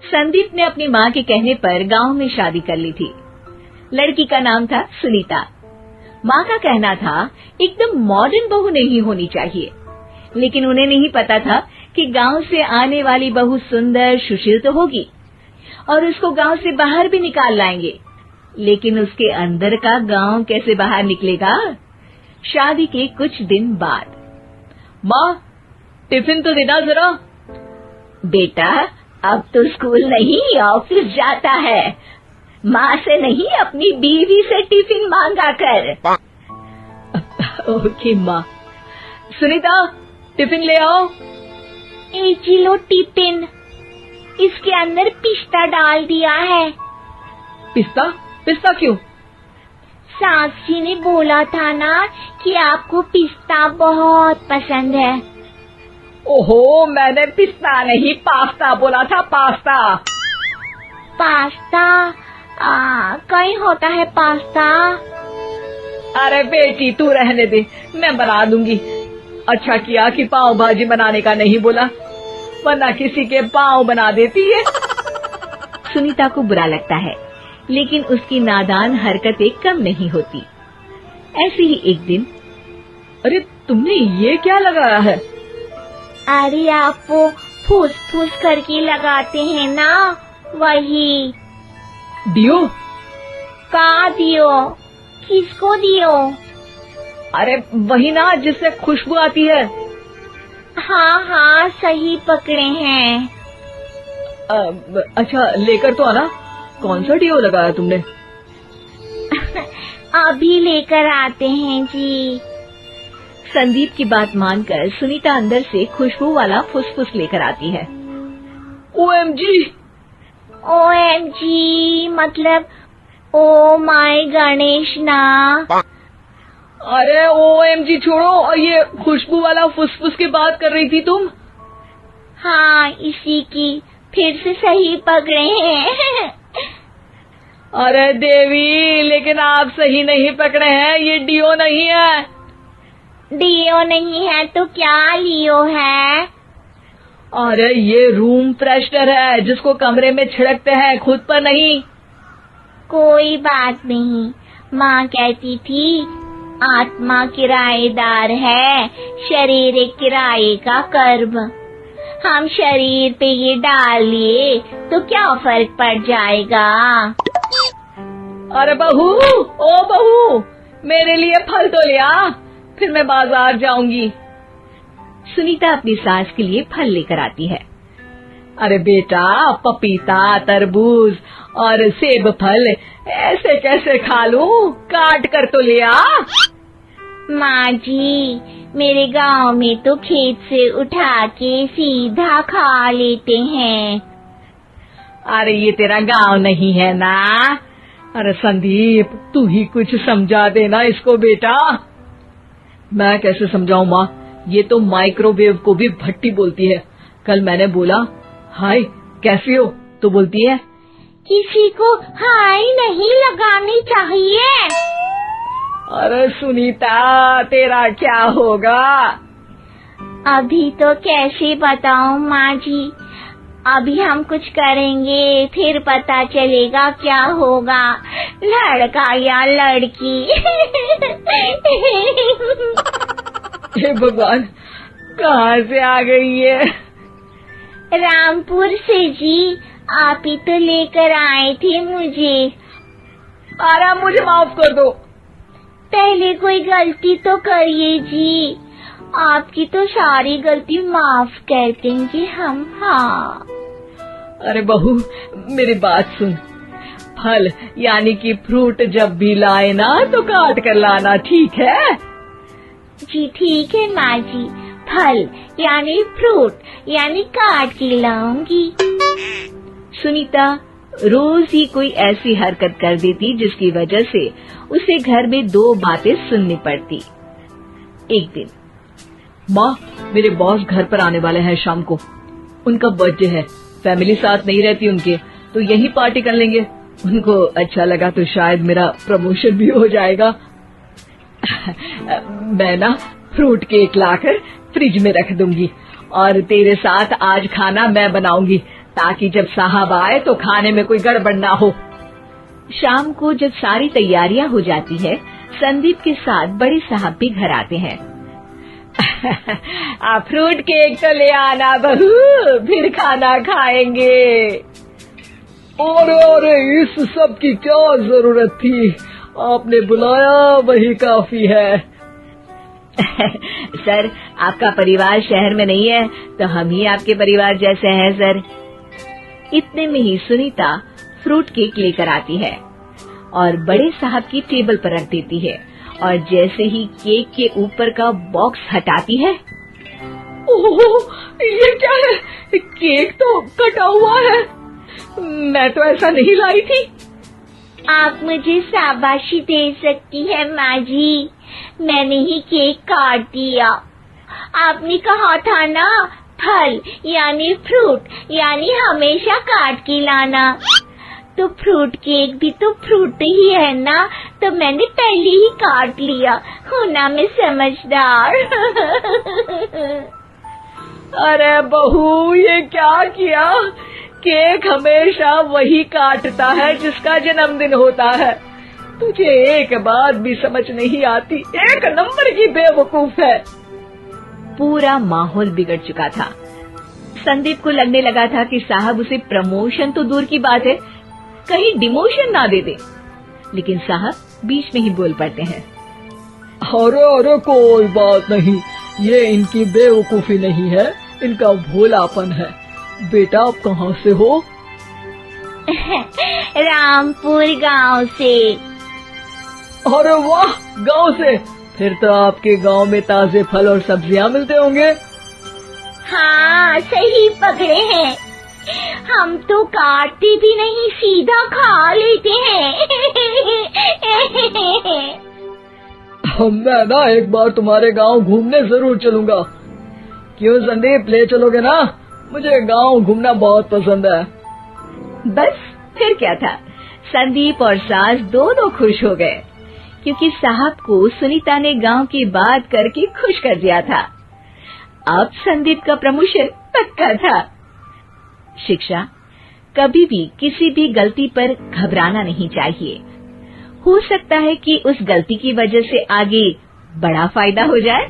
संदीप ने अपनी माँ के कहने पर गांव में शादी कर ली थी। लड़की का नाम था सुनीता। माँ का कहना था एकदम मॉडर्न बहू नहीं होनी चाहिए, लेकिन उन्हें नहीं पता था कि गांव से आने वाली बहू सुंदर सुशील तो होगी और उसको गांव से बाहर भी निकाल लाएंगे, लेकिन उसके अंदर का गांव कैसे बाहर निकलेगा। शादी के कुछ दिन बाद, माँ टिफिन तो देना जरा। बेटा अब तो स्कूल नहीं ऑफिस जाता है, माँ से नहीं अपनी बीवी से टिफिन मांगा कर। ओके माँ। सुनीता टिफिन ले आओ। 1 किलो टिफिन, इसके अंदर पिस्ता डाल दिया है। पिस्ता? पिस्ता क्यों? सास जी ने बोला था ना कि आपको पिस्ता बहुत पसंद है। ओहो, मैंने पिस्ता नहीं पास्ता बोला था, पास्ता। पास्ता? कहीं होता है पास्ता? अरे बेटी तू रहने दे, मैं बना दूंगी। अच्छा किया कि पाव भाजी बनाने का नहीं बोला, वरना किसी के पाव बना देती है। सुनीता को बुरा लगता है, लेकिन उसकी नादान हरकतें कम नहीं होती। ऐसे ही एक दिन, अरे तुमने ये क्या लगाया है? अरे आप वो फूस फूस करके लगाते हैं ना, वही। डियो? का दियो? किसको दियो? अरे वही ना जिससे खुशबू आती है। हाँ सही पकड़े हैं। अच्छा लेकर तो आना। कौन सा डियो लगाया तुमने? अभी लेकर आते हैं जी। संदीप की बात मानकर सुनीता अंदर से खुशबू वाला फुसफुस लेकर आती है। OMG! OMG मतलब ओ माय गणेश ना। अरे OMG छोड़ो, और ये खुशबू वाला फुसफुस की बात कर रही थी तुम? हाँ इसी की, फिर से सही पकड़े हैं। अरे देवी, लेकिन आप सही नहीं पकड़े हैं, ये डियो नहीं है। डियो नहीं है तो क्या लियो है? अरे ये रूम फ्रेशनर है, जिसको कमरे में छिड़कते हैं, खुद पर नहीं। कोई बात नहीं, माँ कहती थी आत्मा किराएदार है, शरीर एक किराए का कर्म। हम शरीर पे ये डाल लिए तो क्या फर्क पड़ जाएगा। अरे बहू, ओ बहू, मेरे लिए फल तो ले आ, फिर मैं बाजार जाऊंगी। सुनीता अपनी सास के लिए फल लेकर आती है। अरे बेटा, पपीता, तरबूज और सेब फल ऐसे कैसे खा लूं? काट कर तो ले आ। माँ जी, मेरे गांव में तो खेत से उठा के सीधा खा लेते हैं। अरे ये तेरा गांव नहीं है ना। अरे संदीप, तू ही कुछ समझा देना इसको बेटा। मैं कैसे समझाऊं माँ, ये तो माइक्रोवेव को भी भट्टी बोलती है। कल मैंने बोला हाय कैसी हो, तो बोलती है किसी को हाय नहीं लगानी चाहिए। अरे सुनीता, तेरा क्या होगा? अभी तो कैसे बताऊं माँ जी, अभी हम कुछ करेंगे फिर पता चलेगा क्या होगा, लड़का या लड़की। हे भगवान, कहाँ से आ गई है? रामपुर से जी, आप ही तो लेकर आए थे मुझे। अरे मुझे माफ कर दो। पहले कोई गलती तो करिए जी, आपकी तो सारी गलती माफ कर देंगे हम। हाँ अरे बहू, मेरी बात सुन। फल यानी कि फ्रूट जब भी लाए ना तो काट कर लाना, ठीक है? जी ठीक है माँ जी, फल यानी फ्रूट यानी काट के लाऊंगी। सुनीता रोज ही कोई ऐसी हरकत कर देती जिसकी वजह से उसे घर में 2 बातें सुननी पड़ती। एक दिन, माँ, मेरे बॉस घर पर आने वाले हैं शाम को, उनका बर्थडे है, फैमिली साथ नहीं रहती उनके, तो यही पार्टी कर लेंगे। उनको अच्छा लगा तो शायद मेरा प्रमोशन भी हो जाएगा। मैं ना फ्रूट केक लाकर फ्रिज में रख दूंगी और तेरे साथ आज खाना मैं बनाऊंगी, ताकि जब साहब आए तो खाने में कोई गड़बड़ ना हो। शाम को जब सारी तैयारियां हो जाती है, संदीप के साथ बड़े साहब भी घर आते हैं। आप फ्रूट केक तो ले आना बहू, फिर खाना खाएंगे। अरे इस सब की क्या जरूरत थी, आपने बुलाया वही काफी है। सर, आपका परिवार शहर में नहीं है तो हम ही आपके परिवार जैसे हैं सर। इतने में ही सुनीता फ्रूट केक लेकर आती है और बड़े साहब की टेबल पर रख देती है, और जैसे ही केक के ऊपर का बॉक्स हटाती है, ओह, ये क्या है? केक तो कटा हुआ है, मैं तो ऐसा नहीं लाई थी। आप मुझे शाबाशी दे सकती है माँ जी, मैंने ही केक काट दिया। आपने कहा था ना, फल यानी फ्रूट यानी हमेशा काट के लाना, तो फ्रूट केक भी तो फ्रूट ही है ना, तो मैंने पहले ही काट लिया। हूँ ना मैं समझदार। अरे बहू, ये क्या किया? केक हमेशा वही काटता है जिसका जन्मदिन होता है। तुझे एक बात भी समझ नहीं आती, एक नंबर की बेवकूफ है। पूरा माहौल बिगड़ चुका था। संदीप को लगने लगा था कि साहब उसे प्रमोशन तो दूर की बात है, कहीं डिमोशन ना दे दे, लेकिन साहब बीच में ही बोल पड़ते हैं। अरे कोई बात नहीं, ये इनकी बेवकूफी नहीं है, इनका भोलापन है। बेटा, आप कहाँ से हो? रामपुर गांव से। अरे वाह, गांव से? फिर तो आपके गांव में ताजे फल और सब्जियां मिलते होंगे। हाँ, सही पकड़े हैं, हम तो काटते भी नहीं, सीधा खा लेते हैं। मैं ना एक बार तुम्हारे गांव घूमने जरूर चलूंगा। क्यों संदीप, ले चलोगे ना? मुझे गांव घूमना बहुत पसंद है। बस फिर क्या था, संदीप और सास दोनों खुश हो गए, क्योंकि साहब को सुनीता ने गांव की बात करके खुश कर दिया था। अब संदीप का प्रमोशन पक्का था। शिक्षा, कभी भी किसी भी गलती पर घबराना नहीं चाहिए। हो सकता है कि उस गलती की वजह से आगे बड़ा फायदा हो जाए।